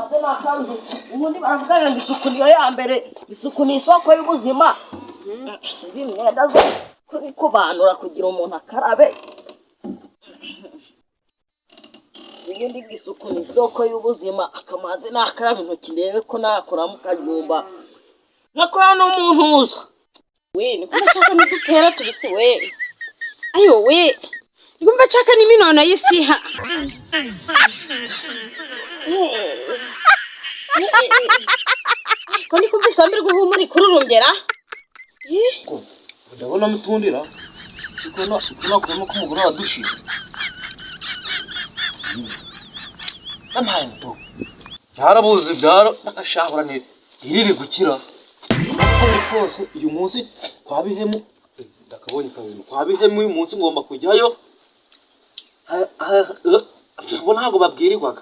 maze nakanzu ubundi baravuga ngo isuku niyo ya mbere, isuku ni isoko y'ubuzima. Imyenda zo kubanura kugira umuntu akarabe. Ibindi isuku ni isoko y'ubuzima, akamaze nakaraba intoki ndebe ko nakora mu kajumba. Nakora n'umuntu muza. We ni kumashaka n'udutera tubisi we. Ayo we. Ngumva chaka ni minono yisiha. Koni kumvisa mbere guhumuri kururungera? Ndabona mutundira. Ikona kurimo kumugura wadushira. Amaye muto. Cyarabuze byaro nakashahura neza. Iriri gukira. Kose uyu munsi kwabihemu ndakabonye kazi kwabihemu uyu munsi ngomba kujyayo. Ubona ntabwo babwirirwaga.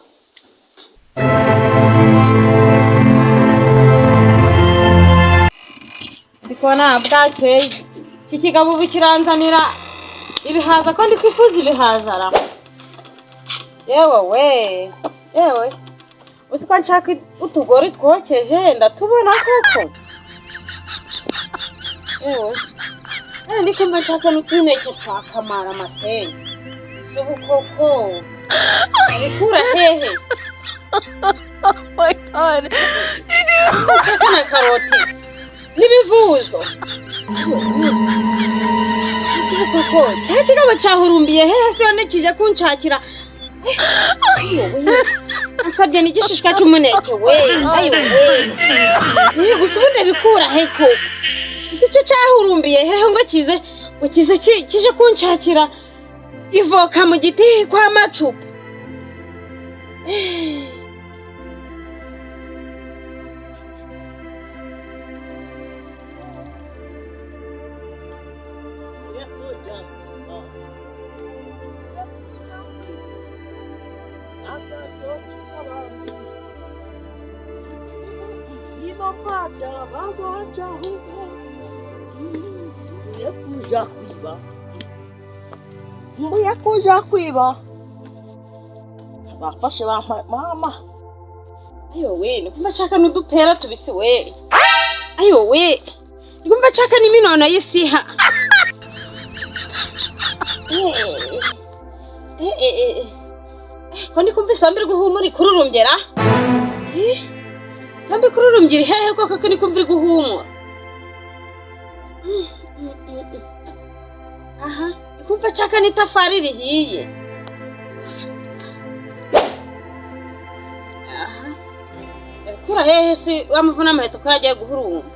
Bikona bwakeye kikigabo bukiranzanira ibihaza kandi kwifuza ibihazara. Yewe usiko nshaka utugori twokeje ndatubona koko. Ndi kumva nshaka n'utuneke twakamara amasenyi. Subu koko abikura hehe? Oh my god. Nshaka na karoti n'ibivuzo. Subu koko cyakigabo cyahurumbiye hehe se yone kije kunshakira. Ansabye n'igishishwa cy'umuneke we. Ni gusubude bikura he koko. Icyo cyahurumbiye hehe ngo kize kije kunshakira ivoka mu giti kwa macupa. Mbuya kuja kwiba. Bafashe mama. Ayo we nikumva chaka n'udupera tubisi we. Ayo we nikumva chaka ni minono yisiha. Koni kumvisa mbere guhumuri kururungera? Sambe kururungira hehe koko koni kumvira guhumura. Aha, nikumva chaka n'itafari rihiye. Aha. Kura hehe si wamuvuna amaheto kaje guhurunga.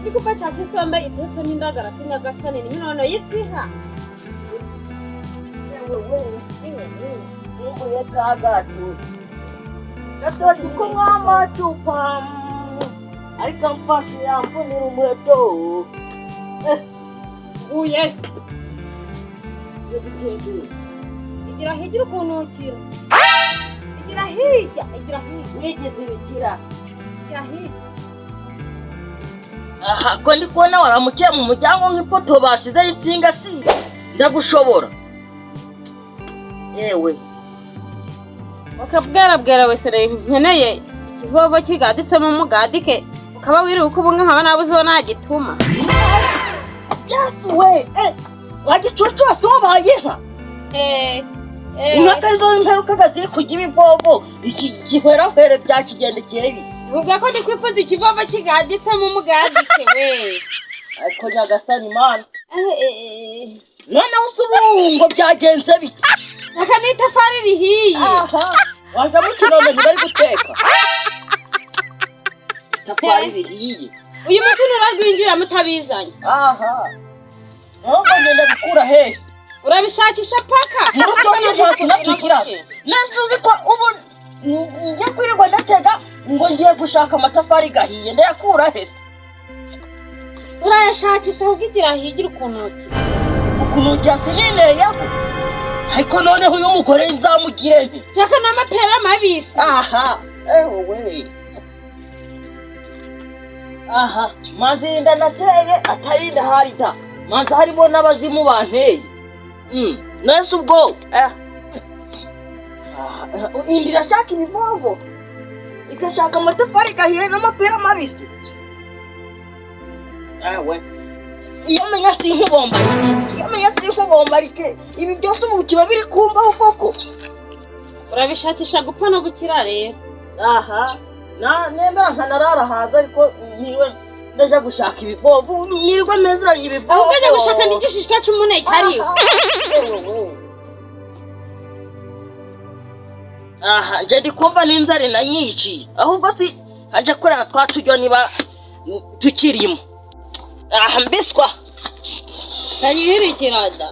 Nikumva chaka isamba itetse n'indagara singa gasane ni minono yisiha. Mbuya tagatu. Gatatu ko mama chupa. Ariko mfashe yambonera umuheto. Uye. Igira higira ukuntu ukira. Igira hirya. Wigeze bikira. Igira hirya. Aha ko ndi kubona waramukiye mu muryango nk'ipoto bashizeho insinga si ndagushobora. Yewe. Wakabwera wese nkeneye ikivovo kigaditse mu mugadike ukaba wiri ukubunga nkaba nabuzo nagituma. Yasuwe wagicucu wasobaye nka Unakarizo mperuka gaziri kugira ibivovo iki gihwera hwere byakigendekeye ibi. Vuga ko ndikwifuza ikivovo kigaditse mu mugadike we. Ariko nyagasani mana. None usubungo byagenze bite? Aka n'itafari rihiye. Aha. Waje mukinoze ntibari guteka. Itafari rihiye. Uyu mutu nuragwinjira mutabizanye. Aha. Nubwo ngenda bikura he? Urabishakisha paka. Murutonye ntacyo natukira. Nasuzi ko ubu ngiye kwirirwa ndatega ngo ngiye gushaka amatafari gahiye ndayakura he? Urayashakisha kugira higira ukunuki. Ukunuki asinene yako. Ariko noneho uyu mugore nzamugire nti. Chaka n'amapera mabisi. Aha. Wowe. Aha. Manzinda nateye atarinda harita. Manza harimo n'abazimu banteye. Nese ubwo Indi irashaka ibivovo igashaka amatafari gahiye n'amapera mabisi. Ewe iyo menya sinkubombarike ibi byose ubu kiba biri kumbaho koko. urabishakisha gupfa no gukira rero. Aha nemera nkanarara hanze ariko niwe ndaje gushaka ibivovo nirwe mezeranye ibivovo. Aho ujya gushaka n'igishishwa cy'umuneke ariyo. Aha je ndikumva n'inzara na nyinshi ahubwo si haje kureba twatujyo niba tukirimo. Aha mbiswa Ndanyihirikirada.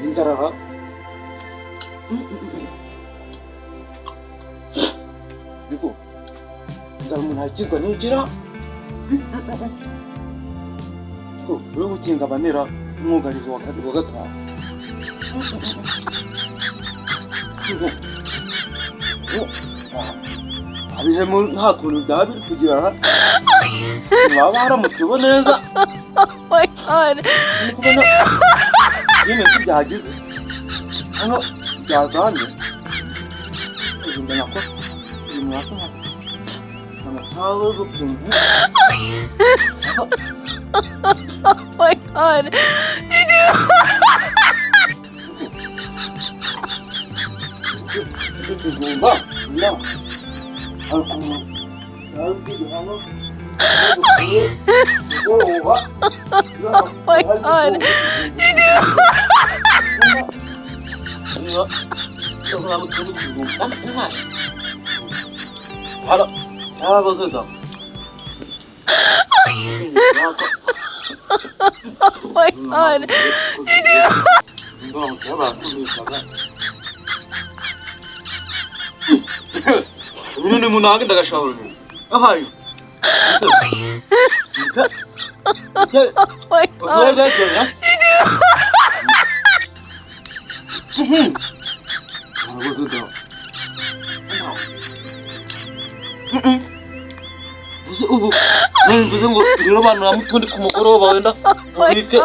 inzara ha niko inzara umuntu akizwa ntigira ko uri gukinga abanera umwugarizo wa kabiri wa gatanu abihemu nta kuntu byaba biri kugira waba haramutse ubo neza. Oh my God. Nyine si byagize hano byazanye uzumenya ko uyu mwaka ntawe gukuntu. Oh my God. Tugomba na alkumu nabwiye hano Oh my God. Oh my God. Ini munagin daga shower ni. Ahay. Oh my God. Buze ubu ngize ngo ndirobanura mutundi ku mugoroba wenda ubike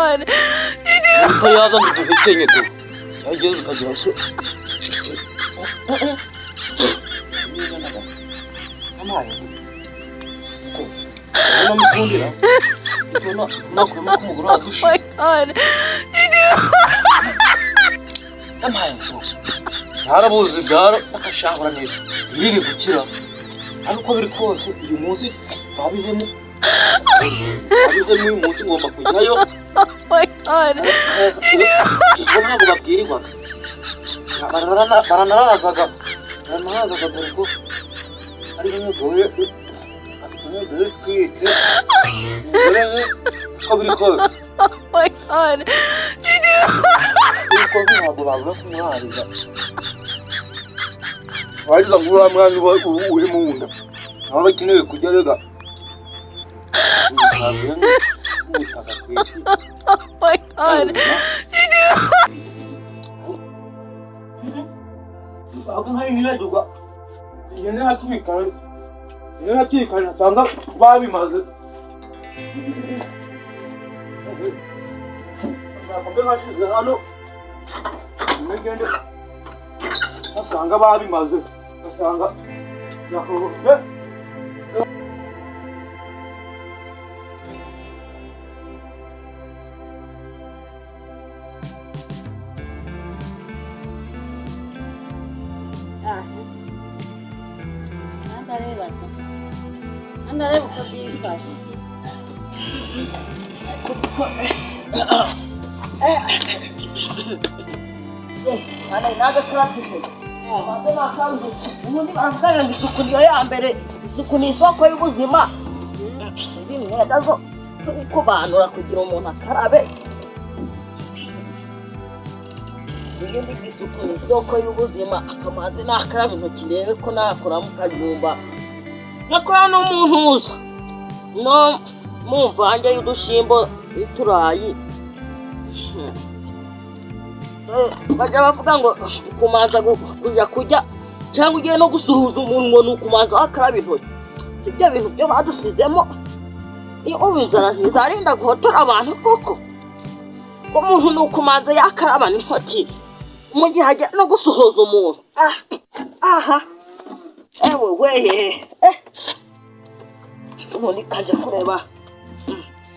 utayaza ngo duhekenye do yageze ukagira se amaye ko ubona mutundira ubona nakuma ku mugoroba dushi. Oh my God. Amaye ko harabuze byaro akashahura neza iriri gukira ariko biri kose uyu munsi babihemu uyu munsi ngomba kujyayo. Oh my God. Ntabwo babwirirwa baranarazaga dore ko ari nk'umugore afite umugore twite umugore ko biri kose. Oh my God. Ariko ntabwo babura kumwariza wagize ngo uriya mwana uri mu nda aho bakeneye kujya rega umutaka ku isi. Oh my God. Ako nk'ayo nyiragirwa igende hakikana asanga babimaze ntabwo nkashize hano ngende asanga babimaze asanga yakorofye. Andareba uko byifashe. Ana inaga kurapike. Badela kangu. Ubundi baravuga ngo isuku niyo ya mbere. Isuku ni isoko y'ubuzima. Izi neza zo kubanura kugira umuntu akarabe. Ibindi isuku ni isoko y'ubuzima akamazi nakarabe intoki rebe ko nakora mu kajumba. Nakora no muntu uza. No mu mvange y'udushimbo n'iturayi. Bajya bavuga ngo kumanza kujya kurya cyangwa ugiye no gusuhuza umuntu ngo ni ukumanza wakaraba intoki. Si byo bintu byo badusizemo. Iyo inzara ntizarinda guhotora abantu koko. Umuntu ni ukumanza yakaraba intoki mu gihe ajya no gusuhuza umuntu. Aha. Ewe weye. Ubundi kaje kureba.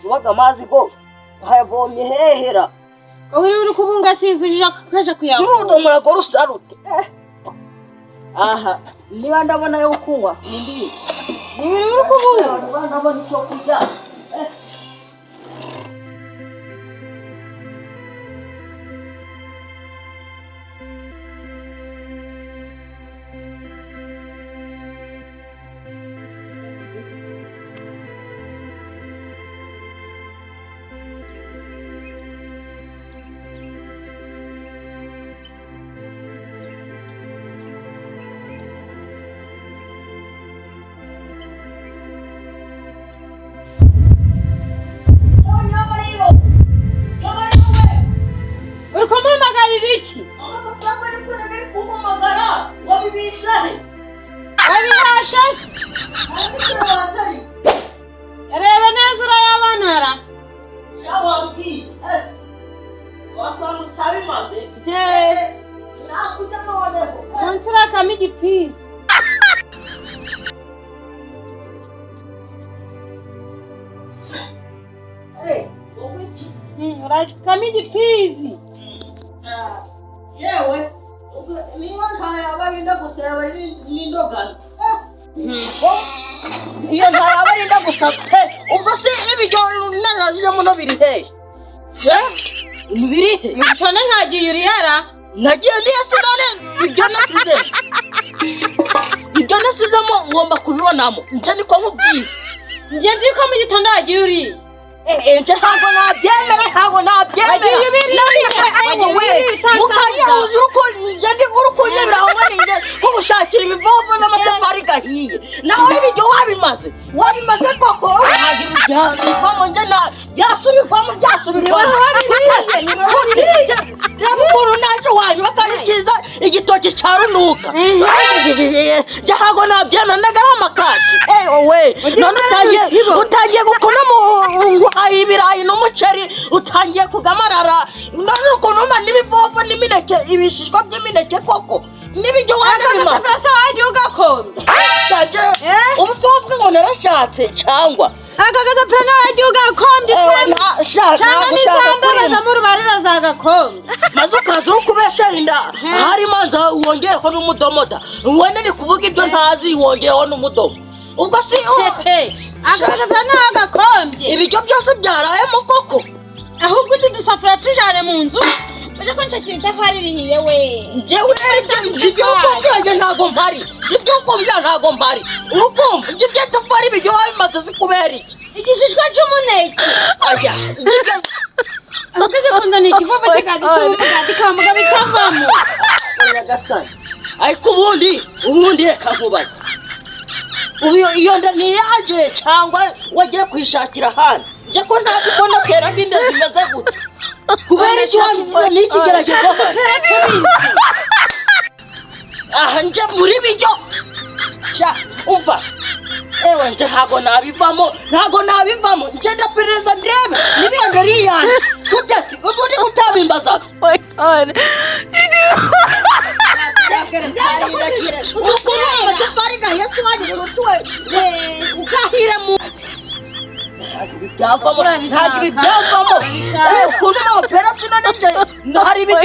Subaga amazi go. Hayavomye hehera. uri kubunga sizije kaje kuyavoma. Urudomora go rusarute. Aha. Niba ndabona yo kunywa sindi. Niba uri kubunga. Ndabona icyo kurya. Reba neza urayabonera. Shawambi. Wasangu tabimaze. Nakuja noneho. Mansura kama igipisi. Uwiki. Kama igipisi. Yewe. Niba ntayabarinda gusaba n'indogano. Iyo ntayabarinda gusaba. Ubwo se ibyo naraje muno biri he? Biri he? Mutone ntagiye uriyara. Nagiye ndiye sinone ibyo nasize. Ibyo nasizemo ngomba kubibonamo. Nje niko nkubwiye. Nje nzi ko mu gitondo hagiye uriye. Nje ntabwo nabyemera. Wagiye ubiri. Mukanya uzi uko nje ndi urukunyebira aho ninde ko gushakira ibivovo n'amatafari gahiye. Naho ibyo wabimaze koko. Ntabwo nje na byasubirwamo. Reba ukuntu naje wanyu bakarikiza igitoki cya runuka. Ntabwo nabyemera ndagara amakaki. None utangiye gukona mu ibirayi n'umuceri utangiye kugamarara. None ukuntu n'ibivovo n'imineke ibishishwa by'imineke koko n'ibyo wabimaze. Asa wagiye ugakonda. Ubu se wavuga ngo narashatse cyangwa akagaza prana wagiye ugakonda. Cyangwa n'izambabaza mu rubarira zagakonda. maze ukaza uri kubeshera inda hari manza wongeyeho n'umudomoda. Wene ni kuvuga ibyo ntazi wongeyeho n'umudomo. Ubwo si akagaza prana wagakombye. ibiryo byose byarayemo koko. Ahubwo tudusafura tujane mu nzu. Uje konshakira itafari rihiye we. Jewe ibyo uko ntago mpari. Ibyo uko ntago mpari. Urukumva ibyo byatafari ibyo wabimaze zikubera iki? Igishishwa cy'umuneke. Aya. Akaje kunzana ikivovo cy'igati cy'umugati kamuga bitavamo. Nyagasani. Ariko ubundi reka nkubaze. Iyo nda niyaje cyangwa wagiye kwishakira hano. Je ko ntazi ko natera binde zimeze gute. Kubera iki wanyize n'ikigeragezo. Nje muri bijyo. Sha umva. Ewe nje ntago nabivamo. Nje ndapereza ndebe. Nibende riyane. Kutesi ubundi utabimbaza. Oh my God. Ntabwo ibyavamo. Ukuntu opera sinanije hari ibyo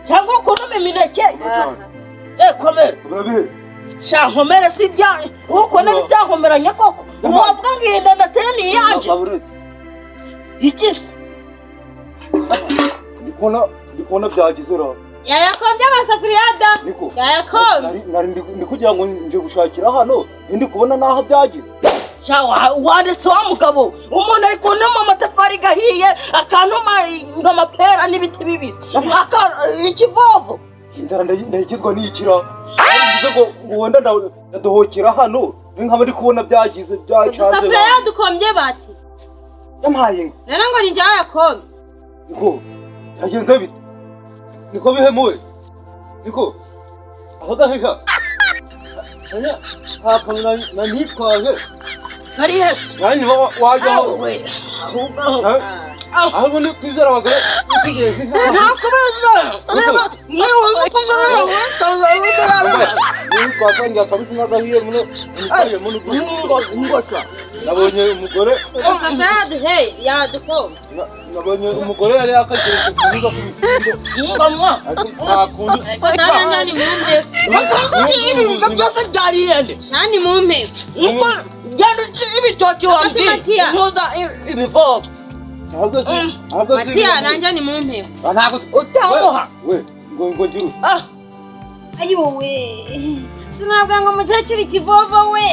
cyangwa ukuntu imineke. Komera. Sha nkomere si bya uko n'ibyankomeranye koko. Wavuga ngo iyi nda nateye ni iyanjye. Ikisi. Ndikubona byagize ra. Yayakombye amasafuriya da. Yayakombye. Ndi kugira ngo nje gushakira hano. Ndi kubona naho byagize. Wanditse wa mugabo umuntu ari kuntuma amatafari gahiye akantuma ngamapera n'ibiti bibisi ikivovo inzara ndayigizwa n'ikira bivuze ngo wenda ndadohokera hano Nkaba ndi kubona byagize byacaze. Udusafuriya yadukombye bati. Yampaye inka. Rero ngo ni njyewe yakombye. Niko yagenze bite? Niko bihemuwe? Niko aho gaheka. Anya papa na nitwaje. Kari hese. Yani waje aho. Ahubwo. Aho ndi kwizera abagore. Ntakubaza. Niba wumva ko ngara wese Ni kwasangira kabisa n'agahiye muno. ngota. Nabonye umugore. Udusafuriya yadukombye. Nabonye umugore yari akagiye kuvuga ku bitindo. Ngomwa. Ntakundi. Ariko nana ni mumpe. Bakandi ibintu byose byariyende. Shani mumpe. Uko byanditse ibitoki wambye. Ntuza ibivovo. Ahubwo Matiya nanje ni mumpe. ntabwo Utamuha. we ngo ngiru. Ayiwe. Sinabwa ngo mukecuru ikivovo we.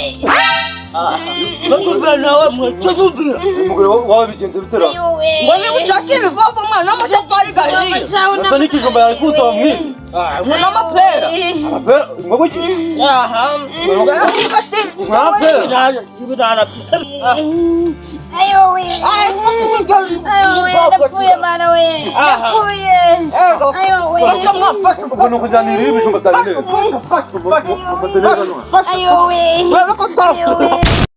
Bakubwira nawe mwecubira. Umugore wawe bigenze bitera. Ayiwe. Ngone ushaka ibivovo mwana n'amatafari gahiye. Nasa n'ikijumba yawe kuta wamwiye. N'amapera. Amapera ngo ki? Aha. Ayiwe. Ayiwe ndapfuye mana we. Ndapfuye. Ayiwe. Ubwo kujyanira ibijumba byanjye. Ayiwe. Ayiwe.